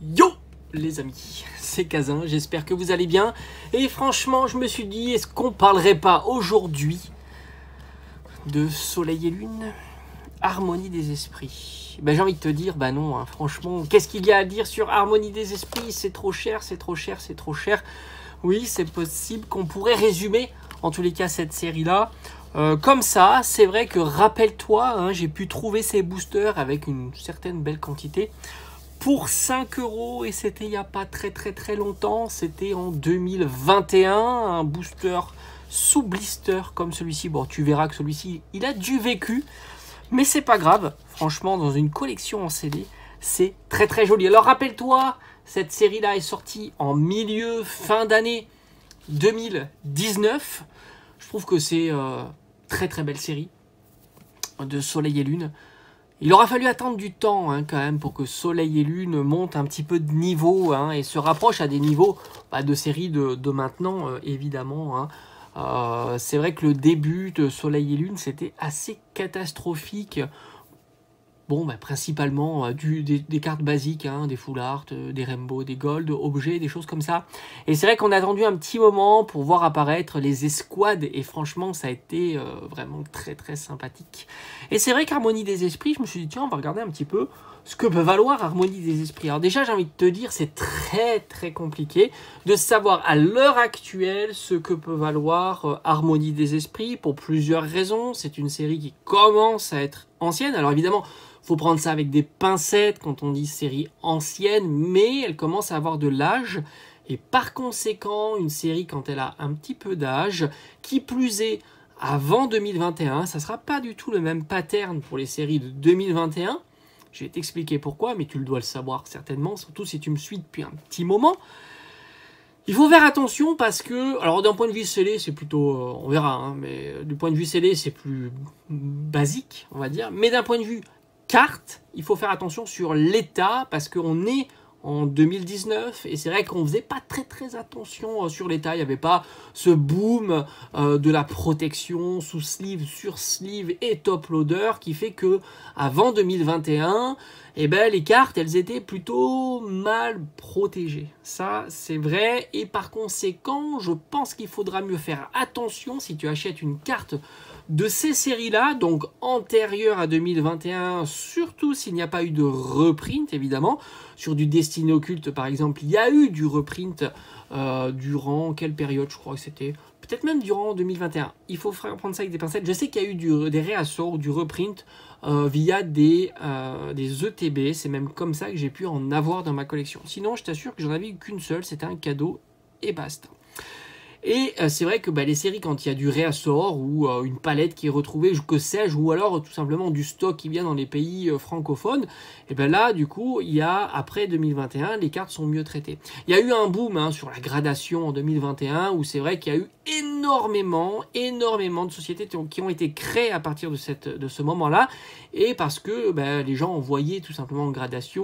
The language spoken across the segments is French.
Yo les amis, c'est Kazin, j'espère que vous allez bien. Et franchement, je me suis dit, est-ce qu'on parlerait pas aujourd'hui de Soleil et Lune, Harmonie des esprits? Ben, j'ai envie de te dire, bah non, hein, franchement, qu'est-ce qu'il y a à dire sur Harmonie des esprits? C'est trop cher, c'est trop cher, c'est trop cher. Oui, c'est possible qu'on pourrait résumer, en tous les cas, cette série-là. Comme ça, c'est vrai que, rappelle-toi, hein, j'ai pu trouver ces boosters avec une certaine belle quantité pour 5 € et c'était il n'y a pas très longtemps, c'était en 2021, un booster sous blister comme celui-ci. Bon, tu verras que celui-ci, il a du vécu, mais c'est pas grave. Franchement, dans une collection en CD, c'est très joli. Alors rappelle-toi, cette série-là est sortie en fin d'année 2019. Je trouve que c'est très belle série de Soleil et Lune. Il aura fallu attendre du temps hein, quand même pour que Soleil et Lune montent un petit peu de niveau hein, et se rapprochent à des niveaux de séries de maintenant évidemment. Hein. C'est vrai que le début de Soleil et Lune c'était assez catastrophique. Bon, principalement des cartes basiques, hein, des full art, des rainbow, des gold, objets, des choses comme ça. Et c'est vrai qu'on a attendu un petit moment pour voir apparaître les escouades. Et franchement, ça a été vraiment très sympathique. Et c'est vrai qu'Harmonie des esprits, je me suis dit, tiens, on va regarder un petit peu ce que peut valoir Harmonie des esprits. Alors déjà, j'ai envie de te dire, c'est très compliqué de savoir à l'heure actuelle ce que peut valoir Harmonie des esprits pour plusieurs raisons. C'est une série qui commence à être ancienne. Alors évidemment, faut prendre ça avec des pincettes quand on dit série ancienne, mais elle commence à avoir de l'âge. Et par conséquent, une série quand elle a un petit peu d'âge, qui plus est avant 2021, ça ne sera pas du tout le même pattern pour les séries de 2021. Je vais t'expliquer pourquoi, mais tu le dois le savoir certainement, surtout si tu me suis depuis un petit moment. Il faut faire attention parce que, alors d'un point de vue scellé, c'est plutôt, on verra, hein, mais du point de vue scellé, c'est plus basique, on va dire. Mais d'un point de vue carte, il faut faire attention sur l'état parce qu'on est en 2019 et c'est vrai qu'on faisait pas très attention sur l'état. Il n'y avait pas ce boom de la protection sous sleeve, sur sleeve et top loader qui fait que avant 2021, les cartes elles étaient plutôt mal protégées. Ça c'est vrai et par conséquent, je pense qu'il faudra mieux faire attention si tu achètes une carte de ces séries-là, donc antérieures à 2021, surtout s'il n'y a pas eu de reprint, évidemment. Sur du Destiny Occulte, par exemple, il y a eu du reprint durant quelle période? Je crois que c'était peut-être même durant 2021. Il faut prendre ça avec des pincettes. Je sais qu'il y a eu des réassorts, du reprint via des ETB. C'est même comme ça que j'ai pu en avoir dans ma collection. Sinon, je t'assure que j'en avais eu qu'une seule. C'était un cadeau et basta. Et c'est vrai que les séries, quand il y a du réassort ou une palette qui est retrouvée, que sais-je, ou alors tout simplement du stock qui vient dans les pays francophones, et là, du coup, il y a, après 2021, les cartes sont mieux traitées. Il y a eu un boom hein, sur la gradation en 2021, où c'est vrai qu'il y a eu énormément de sociétés qui ont été créées à partir de ce moment-là, et parce que les gens envoyaient tout simplement en gradation,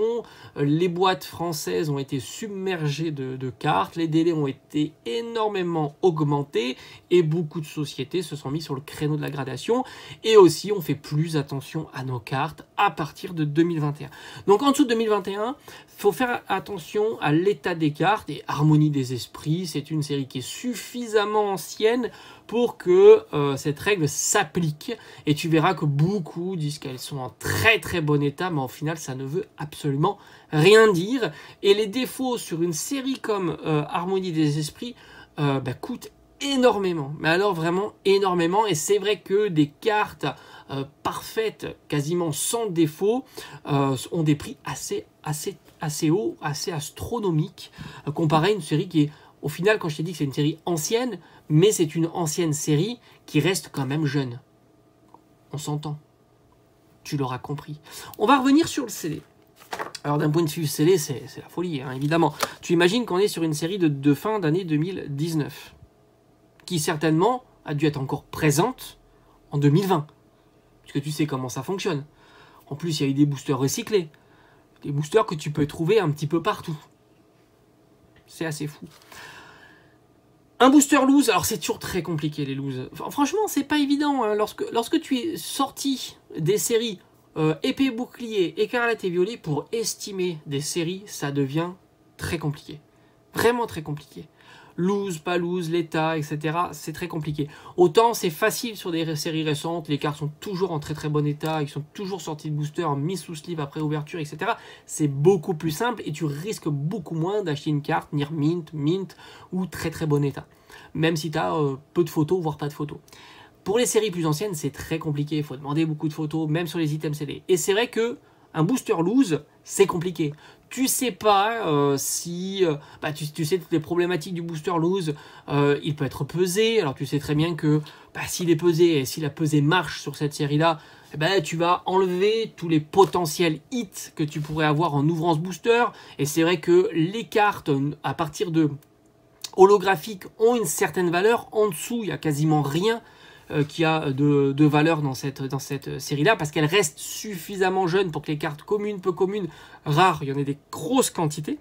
les boîtes françaises ont été submergées de cartes, les délais ont été énormément augmenté et beaucoup de sociétés se sont mis sur le créneau de la gradation et aussi on fait plus attention à nos cartes à partir de 2021. Donc en dessous de 2021, il faut faire attention à l'état des cartes et Harmonie des esprits, c'est une série qui est suffisamment ancienne pour que cette règle s'applique et tu verras que beaucoup disent qu'elles sont en très bon état mais au final ça ne veut absolument rien dire et les défauts sur une série comme Harmonie des esprits coûte énormément, mais alors vraiment énormément et c'est vrai que des cartes parfaites, quasiment sans défaut, ont des prix assez hauts, assez astronomiques, comparé à une série qui est, au final, quand je t'ai dit que c'est une série ancienne, mais c'est une ancienne série qui reste quand même jeune. On s'entend. Tu l'auras compris. On va revenir sur le CD. Alors d'un point de vue scellé, c'est la folie, hein, évidemment. Tu imagines qu'on est sur une série de fin d'année 2019, qui certainement a dû être encore présente en 2020, puisque tu sais comment ça fonctionne. En plus, il y a eu des boosters recyclés, des boosters que tu peux trouver un petit peu partout. C'est assez fou. Un booster loose, alors c'est toujours très compliqué les looses. Franchement, c'est pas évident. Hein. Lorsque tu es sorti des séries épée, bouclier, écarlate et violet, pour estimer des séries, ça devient très compliqué. Vraiment très compliqué. Loose, pas loose, l'état, etc. C'est très compliqué. Autant c'est facile sur des séries récentes, les cartes sont toujours en très très bon état, ils sont toujours sortis de booster, mis sous sleeve après ouverture, etc. C'est beaucoup plus simple et tu risques beaucoup moins d'acheter une carte near mint, mint ou très très bon état. Même si tu as peu de photos, voire pas de photos. Pour les séries plus anciennes, c'est très compliqué. Il faut demander beaucoup de photos, même sur les items CD. Et c'est vrai que un booster loose, c'est compliqué. Tu sais pas si... tu sais toutes les problématiques du booster loose. Il peut être pesé. Alors tu sais très bien que s'il est pesé et si la pesée marche sur cette série-là, tu vas enlever tous les potentiels hits que tu pourrais avoir en ouvrant ce booster. Et c'est vrai que les cartes, à partir de holographiques, ont une certaine valeur. En dessous, il n'y a quasiment rien qui a de valeur dans cette série-là, parce qu'elle reste suffisamment jeune pour que les cartes communes, peu communes, rares, il y en ait des grosses quantités.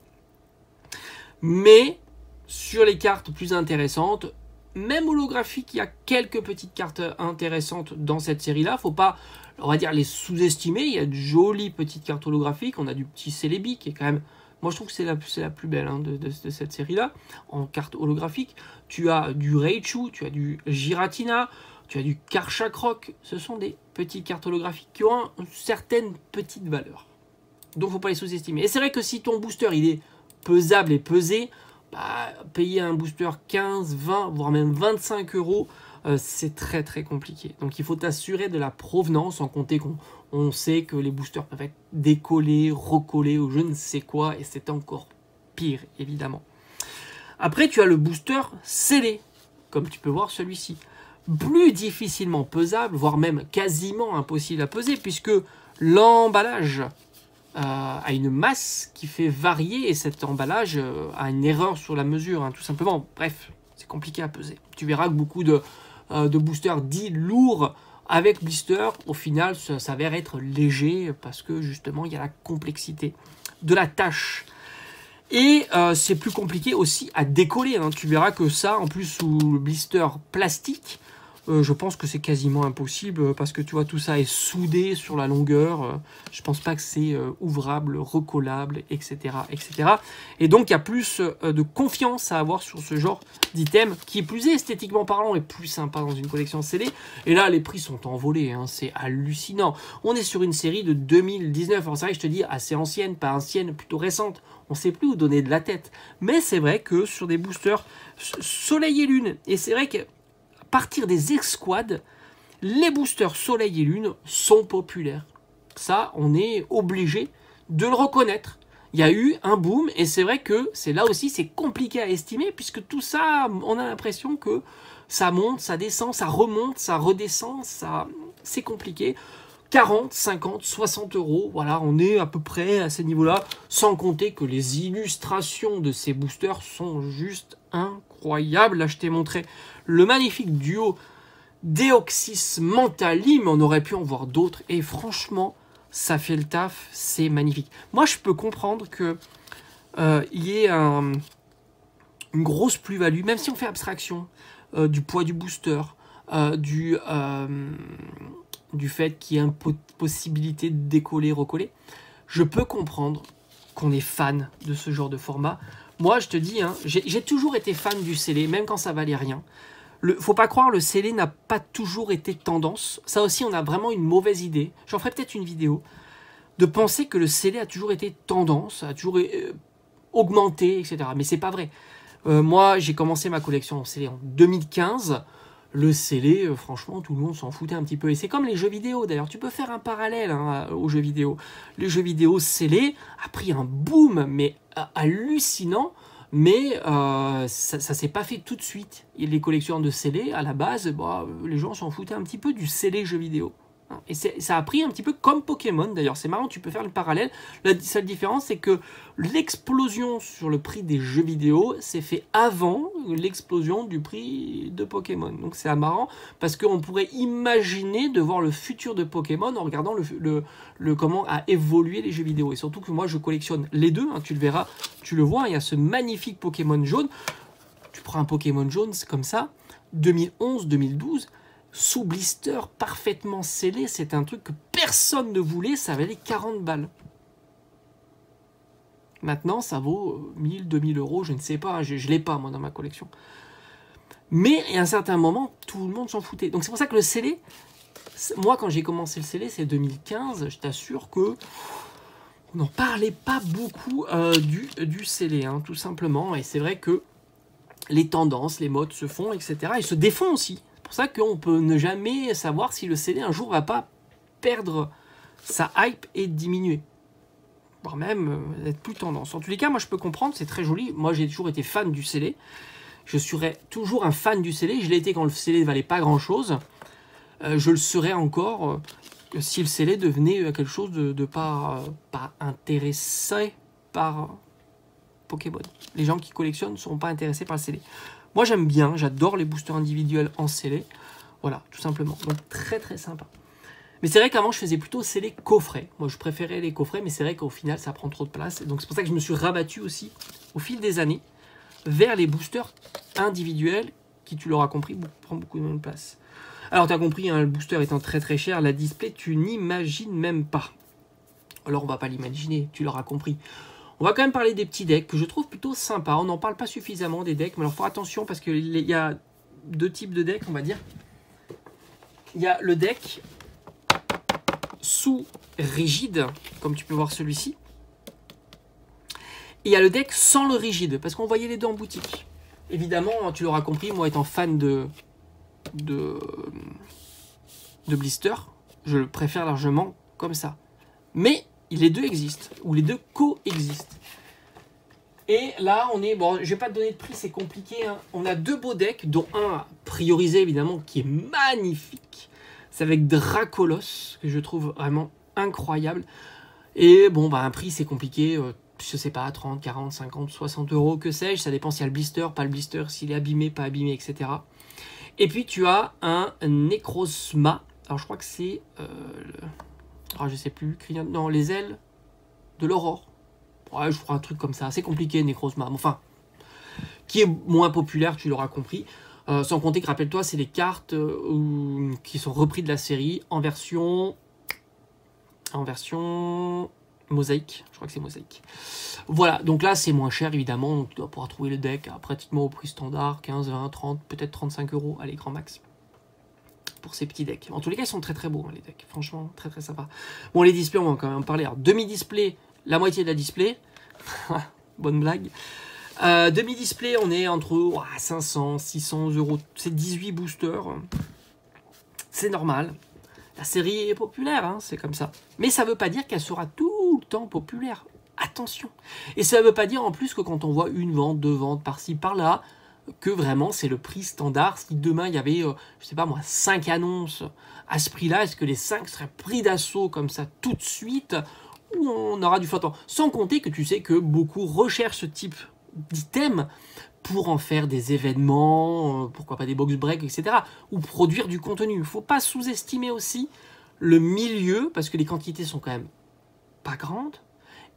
Mais sur les cartes plus intéressantes, même holographiques, il y a quelques petites cartes intéressantes dans cette série-là. Faut pas, on va dire, les sous-estimer. Il y a de jolies petites cartes holographiques. On a du petit Celebi qui est quand même... Moi, je trouve que c'est la plus belle de cette série-là, en cartes holographiques. Tu as du Raichu, tu as du Giratina, tu as du Karchakrok. Ce sont des petites cartes holographiques qui ont une certaine petite valeur. Donc, il ne faut pas les sous-estimer. Et c'est vrai que si ton booster, il est pesable et pesé, payer un booster 15, 20, voire même 25 €, c'est très très compliqué. Donc, il faut t'assurer de la provenance, sans compter qu'on sait que les boosters peuvent être décollés, recollés ou je ne sais quoi, et c'est encore pire, évidemment. Après, tu as le booster scellé, comme tu peux voir celui-ci. Plus difficilement pesable, voire même quasiment impossible à peser, puisque l'emballage a une masse qui fait varier, et cet emballage a une erreur sur la mesure, hein, tout simplement. Bref, c'est compliqué à peser. Tu verras que beaucoup de boosters dits lourds avec blister, au final, ça s'avère être léger, parce que justement, il y a la complexité de la tâche. Et c'est plus compliqué aussi à décoller, hein. Tu verras que ça, en plus sous le blister plastique, je pense que c'est quasiment impossible, parce que tu vois, tout ça est soudé sur la longueur. Je pense pas que c'est ouvrable, recollable, etc., etc. Et donc il y a plus de confiance à avoir sur ce genre d'item, qui est plus esthétiquement parlant et plus sympa dans une collection CD. Et là, les prix sont envolés, hein, c'est hallucinant. On est sur une série de 2019. Alors c'est vrai que je te dis assez ancienne, pas ancienne, plutôt récente. On ne sait plus où donner de la tête. Mais c'est vrai que sur des boosters Soleil et Lune, et c'est vrai que à partir des escouades, les boosters Soleil et Lune sont populaires. Ça, on est obligé de le reconnaître. Il y a eu un boom, et c'est vrai que c'est là aussi, c'est compliqué à estimer, puisque tout ça, on a l'impression que ça monte, ça descend, ça remonte, ça redescend, c'est compliqué. 40, 50, 60 €, voilà, on est à peu près à ces niveaux-là, sans compter que les illustrations de ces boosters sont juste incroyables. Là, je t'ai montré le magnifique duo Deoxys Mentali, mais on aurait pu en voir d'autres, et franchement, ça fait le taf, c'est magnifique. Moi, je peux comprendre que il y ait une grosse plus-value, même si on fait abstraction du poids du booster, du fait qu'il y ait une possibilité de décoller, recoller. Je peux comprendre qu'on est fan de ce genre de format. Moi, je te dis, hein, j'ai toujours été fan du scellé, même quand ça valait rien. Faut pas croire, le scellé n'a pas toujours été tendance. Ça aussi, on a vraiment une mauvaise idée. J'en ferai peut-être une vidéo. De penser que le scellé a toujours été tendance, a toujours augmenté, etc. Mais c'est pas vrai. Moi, j'ai commencé ma collection en scellé en 2015. Le scellé, franchement, tout le monde s'en foutait un petit peu. Et c'est comme les jeux vidéo, d'ailleurs. Tu peux faire un parallèle aux jeux vidéo. Les jeux vidéo scellés a pris un boom, mais hallucinant. Mais ça s'est pas fait tout de suite. Et les collectionneurs de scellés, à la base, les gens s'en foutaient un petit peu du scellé jeu vidéo. Et ça a pris un petit peu comme Pokémon, d'ailleurs. C'est marrant, tu peux faire le parallèle. La seule différence, c'est que l'explosion sur le prix des jeux vidéo s'est fait avant l'explosion du prix de Pokémon. Donc c'est marrant, parce qu'on pourrait imaginer de voir le futur de Pokémon en regardant comment a évolué les jeux vidéo. Et surtout que moi, je collectionne les deux, hein, tu le verras, tu le vois, il y a ce magnifique Pokémon jaune. Tu prends un Pokémon jaune comme ça, 2011-2012, sous blister, parfaitement scellé, c'est un truc que personne ne voulait, ça valait 40 balles. Maintenant, ça vaut 1000, 2000 euros, je ne sais pas, je ne l'ai pas moi dans ma collection. Mais à un certain moment, tout le monde s'en foutait. Donc c'est pour ça que le scellé, moi quand j'ai commencé le scellé, c'est 2015, je t'assure que on n'en parlait pas beaucoup du scellé, hein, tout simplement. Et c'est vrai que les tendances, les modes se font, etc. Ils se défont aussi. C'est pour ça qu'on peut ne jamais savoir si le scellé un jour va pas perdre sa hype et diminuer. Voire même être plus tendance. En tous les cas, moi je peux comprendre, c'est très joli. Moi j'ai toujours été fan du scellé. Je serai toujours un fan du scellé. Je l'ai été quand le scellé ne valait pas grand chose. Je le serai encore si le scellé devenait quelque chose de pas intéressé par Pokémon. Les gens qui collectionnent ne seront pas intéressés par le scellé. Moi j'aime bien, j'adore les boosters individuels en scellé. Voilà, tout simplement. Donc très très sympa. Mais c'est vrai qu'avant je faisais plutôt scellé coffret. Moi je préférais les coffrets, mais c'est vrai qu'au final ça prend trop de place. Donc c'est pour ça que je me suis rabattu aussi au fil des années vers les boosters individuels qui, tu l'auras compris, prend beaucoup de place. Alors tu as compris, hein, le booster étant très très cher, la display tu n'imagines même pas. Alors on va pas l'imaginer, tu l'auras compris. On va quand même parler des petits decks que je trouve plutôt sympas. On n'en parle pas suffisamment des decks, mais alors faut attention parce qu'il y a deux types de decks, on va dire. Il y a le deck sous rigide, comme tu peux voir celui-ci. Et il y a le deck sans le rigide, parce qu'on voyait les deux en boutique. Évidemment, tu l'auras compris, moi étant fan de blister, je le préfère largement comme ça. Mais les deux existent, ou les deux coexistent. Et là, on est... Bon, je vais pas te donner de prix, c'est compliqué. Hein. On a deux beaux decks, dont un à prioriser, évidemment, qui est magnifique. C'est avec Dracolos, que je trouve vraiment incroyable. Et bon, bah, un prix, c'est compliqué. Je sais pas, 30, 40, 50, 60 euros, que sais-je. Ça dépend s'il y a le blister, pas le blister, s'il est abîmé, pas abîmé, etc. Et puis, tu as un Necrozma. Alors, je crois que c'est... je sais plus. Non, les ailes de l'aurore. Ouais, je crois un truc comme ça. C'est compliqué, Necrozma. Enfin, qui est moins populaire, tu l'auras compris. Sans compter que, rappelle-toi, c'est les cartes qui sont reprises de la série en version mosaïque. Je crois que c'est mosaïque. Voilà, donc là, c'est moins cher, évidemment. Donc, tu dois pouvoir trouver le deck à pratiquement au prix standard, 15, 20, 30, peut-être 35 euros, allez, grand max. Pour ces petits decks. En tous les cas, ils sont très très beaux, hein, les decks. Franchement, très très sympa. Bon, les displays, on va quand même en parler. Alors, demi-display, la moitié de la display. Bonne blague. Demi-display, on est entre 500, 600 euros. C'est 18 boosters. C'est normal. La série est populaire, hein, c'est comme ça. Mais ça ne veut pas dire qu'elle sera tout le temps populaire. Attention. Et ça ne veut pas dire en plus que quand on voit une vente, deux ventes par-ci, par-là, que vraiment c'est le prix standard. Si demain il y avait, je sais pas moi, 5 annonces à ce prix-là, est-ce que les 5 seraient pris d'assaut comme ça tout de suite, ou on aura du flottant? Sans compter que tu sais que beaucoup recherchent ce type d'item pour en faire des événements, pourquoi pas des box breaks, etc. ou produire du contenu. Il ne faut pas sous-estimer aussi le milieu, parce que les quantités sont quand même pas grandes.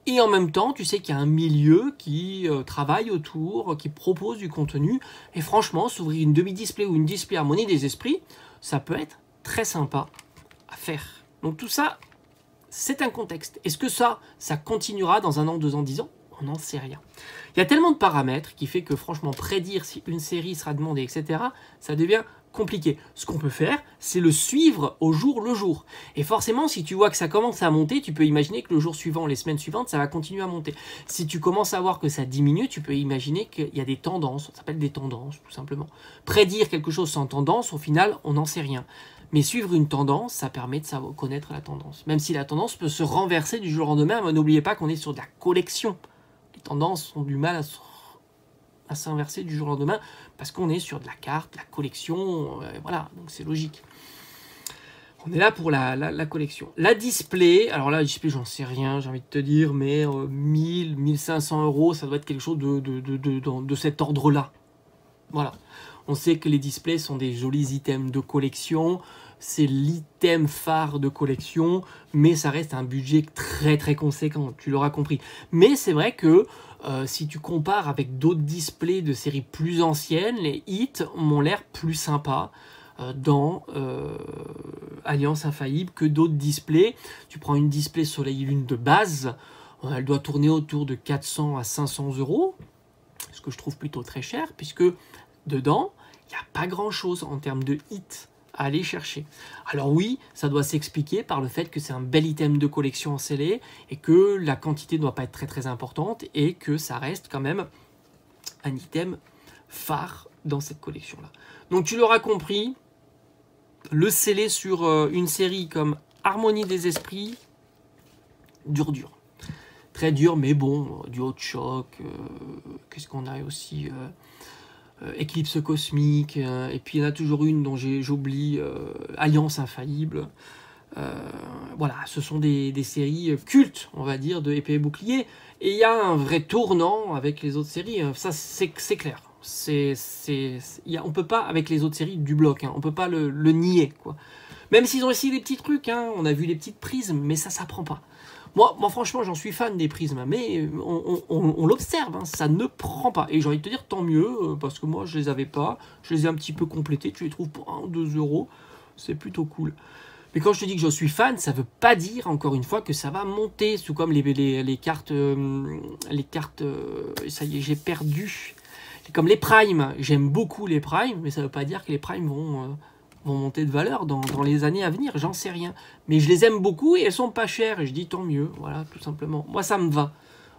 Et en même temps, tu sais qu'il y a un milieu qui travaille autour, qui propose du contenu. Et franchement, s'ouvrir une demi-display ou une display Harmonie des Esprits, ça peut être très sympa à faire. Donc tout ça, c'est un contexte. Est-ce que ça continuera dans 1 an, 2 ans, 10 ans? On n'en sait rien. Il y a tellement de paramètres qui fait que franchement, prédire si une série sera demandée, etc., ça devient compliqué. Ce qu'on peut faire, c'est le suivre au jour le jour. Et forcément, si tu vois que ça commence à monter, tu peux imaginer que le jour suivant, les semaines suivantes, ça va continuer à monter. Si tu commences à voir que ça diminue, tu peux imaginer qu'il y a des tendances. Ça s'appelle des tendances, tout simplement. Prédire quelque chose sans tendance, au final, on n'en sait rien. Mais suivre une tendance, ça permet de savoir connaître la tendance. Même si la tendance peut se renverser du jour au lendemain, mais n'oubliez pas qu'on est sur de la collection. Les tendances ont du mal à s'inverser du jour au lendemain parce qu'on est sur de la carte, la collection, voilà, donc c'est logique. On est là pour la collection. La display, alors là, la display, j'en sais rien, j'ai envie de te dire, mais 1000, 1500 euros, ça doit être quelque chose de cet ordre-là. Voilà. On sait que les displays sont des jolis items de collection, c'est l'item phare de collection, mais ça reste un budget très très conséquent, tu l'auras compris. Mais c'est vrai que si tu compares avec d'autres displays de séries plus anciennes, les hits m'ont l'air plus sympas. dans Alliance Infaillible que d'autres displays. Tu prends une display Soleil et Lune de base, elle doit tourner autour de 400 à 500 euros, ce que je trouve plutôt très cher, puisque dedans, il n'y a pas grand-chose en termes de hit à aller chercher. Alors oui, ça doit s'expliquer par le fait que c'est un bel item de collection en scellé et que la quantité ne doit pas être très très importante et que ça reste quand même un item phare dans cette collection-là. Donc tu l'auras compris, le scellé sur une série comme Harmonie des Esprits, dur. Très dur, mais bon, du Hot Shock, qu'est-ce qu'on a aussi Éclipse Cosmique, et puis il y en a toujours une dont j'oublie, Alliance Infaillible. Voilà, ce sont des séries cultes, on va dire, de Épée et Bouclier. Et il y a un vrai tournant avec les autres séries, ça c'est clair. On peut pas, avec les autres séries du bloc, hein, on peut pas le nier, quoi. Même s'ils ont essayé des petits trucs, hein, on a vu les petites prismes, mais ça s'apprend pas. Moi franchement, j'en suis fan des prismes, mais on l'observe, hein, ça ne prend pas. Et j'ai envie de te dire, tant mieux, parce que moi, je les avais pas. Je les ai un petit peu complétés, tu les trouves pour 1 ou 2 euros. C'est plutôt cool. Mais quand je te dis que je suis fan, ça veut pas dire, encore une fois, que ça va monter. Tout comme les cartes... ça y est, j'ai perdu. Comme les primes, j'aime beaucoup les primes, mais ça veut pas dire que les primes vont monter de valeur dans les années à venir, j'en sais rien. Mais je les aime beaucoup et elles sont pas chères, et je dis tant mieux, voilà, tout simplement. Moi, ça me va,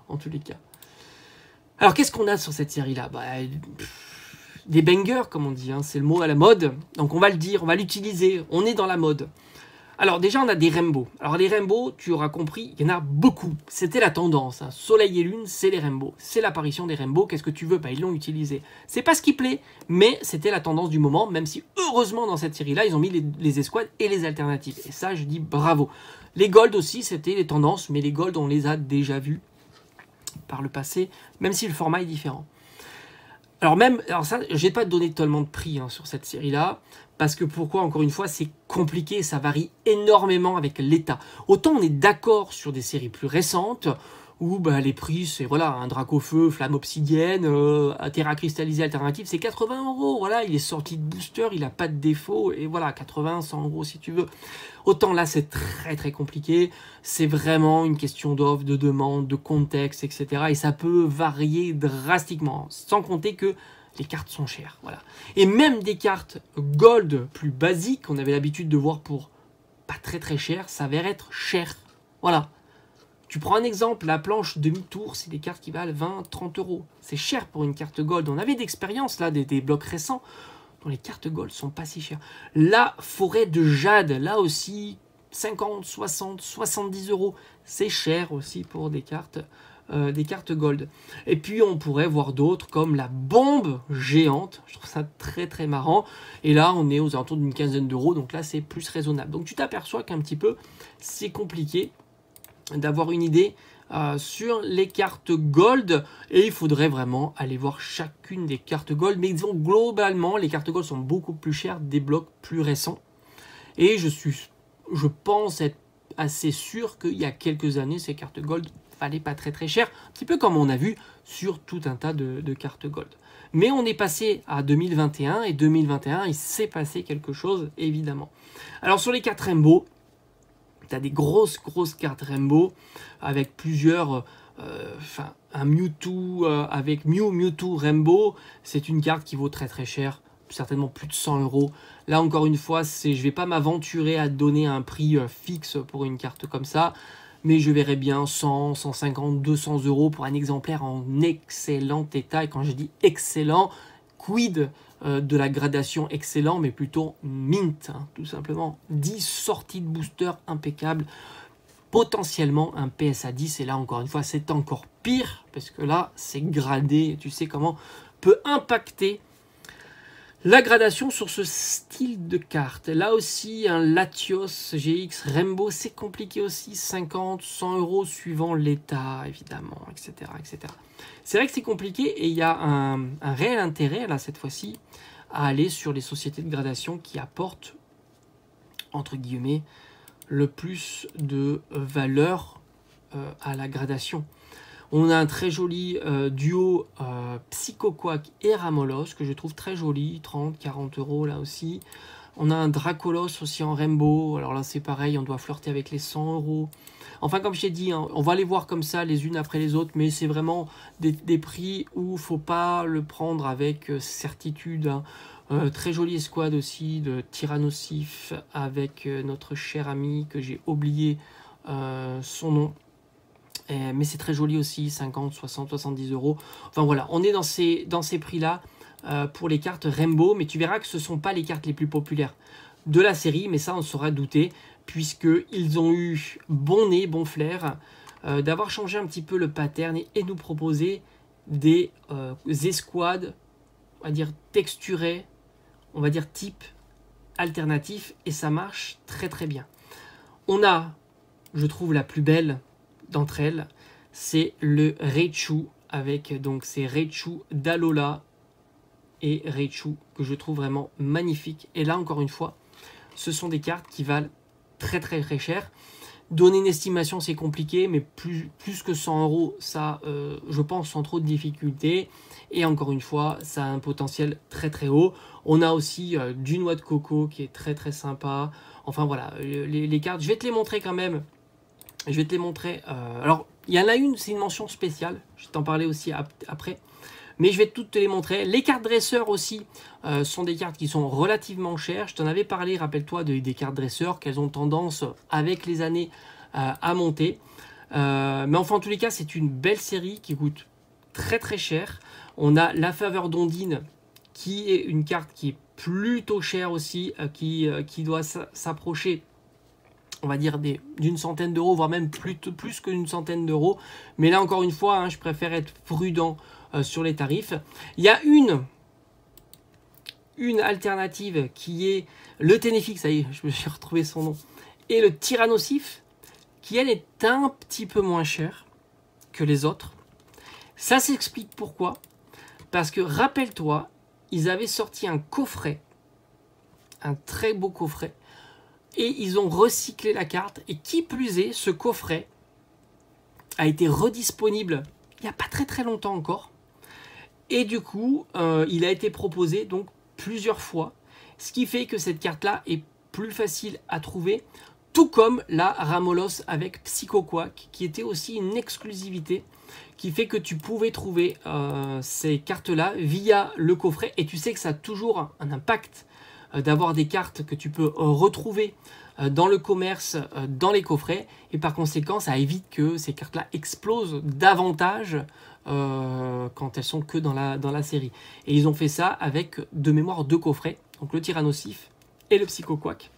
en tous les cas. Alors, qu'est-ce qu'on a sur cette série-là? Des bangers, comme on dit, hein, c'est le mot à la mode. Donc, on va le dire, on va l'utiliser, on est dans la mode. Alors, déjà, on a des rainbows. Alors, les rainbows, tu auras compris, il y en a beaucoup. C'était la tendance, hein. Soleil et Lune, c'est les rainbows. C'est l'apparition des rainbows, qu'est-ce que tu veux? Ils l'ont utilisé. C'est pas ce qui plaît, mais c'était la tendance du moment, même si, heureusement, dans cette série-là, ils ont mis les escouades et les alternatives. Et ça, je dis bravo. Les golds aussi, c'était les tendances, mais les golds, on les a déjà vus par le passé, même si le format est différent. Alors ça, je vais pas te donner tellement de prix, hein, sur cette série-là, parce que pourquoi, encore une fois, c'est compliqué, ça varie énormément avec l'état. Autant on est d'accord sur des séries plus récentes, où les prix, c'est voilà, un Dracofeu, Flamme Obsidienne, Terra Cristallisée alternative, c'est 80 €. Voilà, il est sorti de booster, il n'a pas de défaut, et voilà, 80, 100 € si tu veux. Autant là, c'est très très compliqué, c'est vraiment une question d'offre, de demande, de contexte, etc. Et ça peut varier drastiquement, sans compter que les cartes sont chères. Voilà. Et même des cartes gold plus basiques, qu'on avait l'habitude de voir pour pas très très cher, s'avère être cher. Voilà. Tu prends un exemple, la planche demi-tour, c'est des cartes qui valent 20, 30 €. C'est cher pour une carte gold. On avait d'expérience là, des blocs récents, dont les cartes gold sont pas si chères. La forêt de jade, là aussi, 50, 60, 70 €. C'est cher aussi pour des cartes gold. Et puis on pourrait voir d'autres comme la bombe géante. Je trouve ça très très marrant. Et là, on est aux alentours d'une quinzaine d'euros. Donc là, c'est plus raisonnable. Donc tu t'aperçois qu'un petit peu, c'est compliqué d'avoir une idée sur les cartes gold, et il faudrait vraiment aller voir chacune des cartes gold, mais disons globalement les cartes gold sont beaucoup plus chères des blocs plus récents, et je pense être assez sûr qu'il y a quelques années ces cartes gold valaient pas très très cher, un petit peu comme on a vu sur tout un tas de cartes gold. Mais on est passé à 2021, et 2021 il s'est passé quelque chose évidemment. Alors sur les cartes Rainbow, tu as des grosses cartes Rainbow avec plusieurs, un Mewtwo avec Mewtwo Rainbow, c'est une carte qui vaut très très cher, certainement plus de 100 €. Là encore une fois, je vais pas m'aventurer à donner un prix fixe pour une carte comme ça, mais je verrais bien 100, 150, 200 € pour un exemplaire en excellent état. Et quand je dis excellent, quid de la gradation excellent, mais plutôt mint, hein, tout simplement. 10 sorties de booster impeccables, potentiellement un PSA 10, et là encore une fois c'est encore pire, parce que là c'est gradé, tu sais comment peut impacter la gradation sur ce style de carte. Là aussi, un Latios GX Rainbow, c'est compliqué aussi, 50, 100 € suivant l'état, évidemment, etc. etc. C'est vrai que c'est compliqué, et il y a un réel intérêt, là, cette fois-ci, à aller sur les sociétés de gradation qui apportent, entre guillemets, le plus de valeur à la gradation. On a un très joli duo Psychoquack et Ramolos, que je trouve très joli, 30, 40 € là aussi. On a un Dracolos aussi en Rainbow. Alors là, c'est pareil, on doit flirter avec les 100 €. Enfin, comme je t'ai dit, hein, on va les voir comme ça, les unes après les autres, mais c'est vraiment des prix où il ne faut pas le prendre avec certitude. Hein. Très jolie escouade aussi de Tyrannosif avec notre cher ami que j'ai oublié son nom. Mais c'est très joli aussi, 50, 60, 70 €. Enfin voilà, on est dans ces prix-là pour les cartes Rainbow, mais tu verras que ce ne sont pas les cartes les plus populaires de la série, mais ça on saura douter, puisqu'ils ont eu bon nez, bon flair, d'avoir changé un petit peu le pattern et nous proposer des escouades, on va dire texturées, on va dire type alternatif, et ça marche très très bien. On a, je trouve, la plus belle d'entre elles, c'est le Raichu, avec donc ces Raichu d'Alola et Raichu que je trouve vraiment magnifique. Et là, encore une fois, ce sont des cartes qui valent très très très cher. Donner une estimation, c'est compliqué, mais plus que 100 €, ça, je pense, sans trop de difficultés. Et encore une fois, ça a un potentiel très très haut. On a aussi du noix de coco qui est très très sympa. Enfin voilà, les cartes, je vais te les montrer quand même. Je vais te les montrer. Alors, il y en a une, c'est une mention spéciale. Je vais t'en parler aussi après. Mais je vais toutes te les montrer. Les cartes dresseurs aussi sont des cartes qui sont relativement chères. Je t'en avais parlé, rappelle-toi, des cartes dresseurs, qu'elles ont tendance, avec les années, à monter. Mais enfin, en tous les cas, c'est une belle série qui coûte très très cher. On a la faveur d'Ondine, qui est une carte qui est plutôt chère aussi, qui doit s'approcher, on va dire, d'une centaine d'euros, voire même plus que d'une centaine d'euros. Mais là, encore une fois, hein, je préfère être prudent sur les tarifs. Il y a une alternative qui est le Ténéfix, ça y est, je me suis retrouvé son nom, et le Tyrannosif, qui elle est un petit peu moins cher que les autres. Ça s'explique pourquoi. Parce que rappelle-toi, ils avaient sorti un coffret, un très beau coffret, et ils ont recyclé la carte. Et qui plus est, ce coffret a été redisponible il n'y a pas très très longtemps encore. Et du coup, il a été proposé donc plusieurs fois. Ce qui fait que cette carte-là est plus facile à trouver. Tout comme la Ramolos avec Psycho Quack, qui était aussi une exclusivité, qui fait que tu pouvais trouver ces cartes-là via le coffret. Et tu sais que ça a toujours un impact d'avoir des cartes que tu peux retrouver dans le commerce, dans les coffrets. Et par conséquent, ça évite que ces cartes-là explosent davantage quand elles sont que dans la série. Et ils ont fait ça avec, de mémoire, 2 coffrets. Donc le Tyrannosif et le Psycho Quack.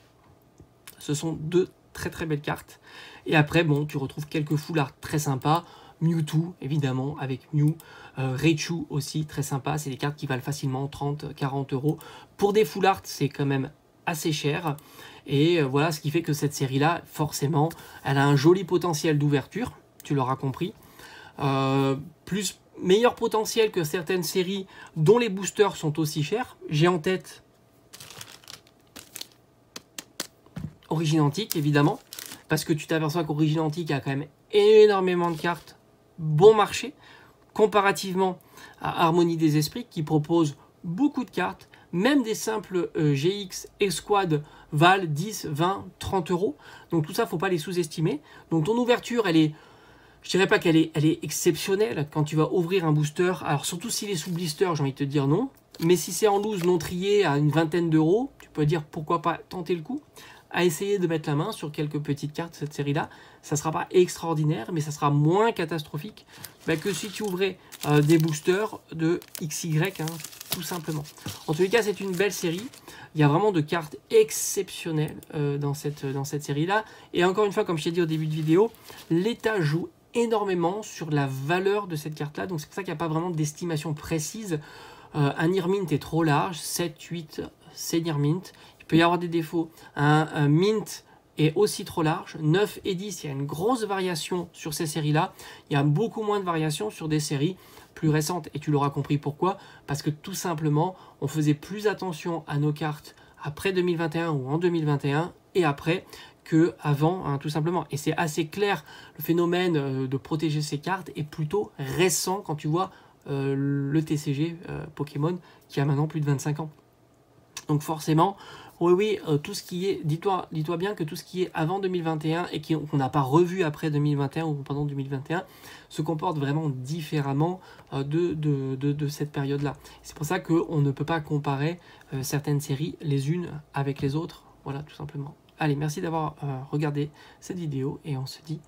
Ce sont 2 très très belles cartes. Et après, bon, tu retrouves quelques foulards très sympas. Mewtwo, évidemment, avec Mew. Raichu aussi, très sympa. C'est des cartes qui valent facilement 30-40 €. Pour des foulards, c'est quand même assez cher. Et voilà, ce qui fait que cette série-là, forcément, elle a un joli potentiel d'ouverture. Tu l'auras compris. Meilleur potentiel que certaines séries dont les boosters sont aussi chers. J'ai en tête Origine Antique, évidemment, parce que tu t'aperçois qu'Origine Antique a quand même énormément de cartes, bon marché, comparativement à Harmonie des Esprits, qui propose beaucoup de cartes, même des simples GX Esquad valent 10, 20, 30 €. Donc tout ça, il ne faut pas les sous-estimer. Donc ton ouverture, elle est, je dirais pas qu'elle est exceptionnelle quand tu vas ouvrir un booster. Alors surtout s'il est sous blister, j'ai envie de te dire non. Mais si c'est en loose non trié à une vingtaine d'euros, tu peux dire pourquoi pas tenter le coup. À essayer de mettre la main sur quelques petites cartes de cette série-là. Ça ne sera pas extraordinaire, mais ça sera moins catastrophique que si tu ouvrais des boosters de XY, hein, tout simplement. En tous les cas, c'est une belle série. Il y a vraiment de cartes exceptionnelles dans cette série-là. Et encore une fois, comme je t'ai dit au début de vidéo, l'état joue énormément sur la valeur de cette carte-là. Donc c'est pour ça qu'il n'y a pas vraiment d'estimation précise. Un Nirmint est trop large, 7, 8, c'est Nirmint. Il peut y avoir des défauts. Un Mint est aussi trop large. 9 et 10, il y a une grosse variation sur ces séries-là. Il y a beaucoup moins de variations sur des séries plus récentes. Et tu l'auras compris pourquoi. Parce que tout simplement, on faisait plus attention à nos cartes après 2021 ou en 2021 et après qu'avant, hein, tout simplement. Et c'est assez clair, le phénomène de protéger ces cartes est plutôt récent quand tu vois le TCG Pokémon qui a maintenant plus de 25 ans. Donc forcément, Oui, tout ce qui est, dis-toi bien que tout ce qui est avant 2021 et qu'on n'a pas revu après 2021 ou pendant 2021 se comporte vraiment différemment de cette période-là. C'est pour ça qu'on ne peut pas comparer certaines séries les unes avec les autres. Voilà, tout simplement. Allez, merci d'avoir regardé cette vidéo et on se dit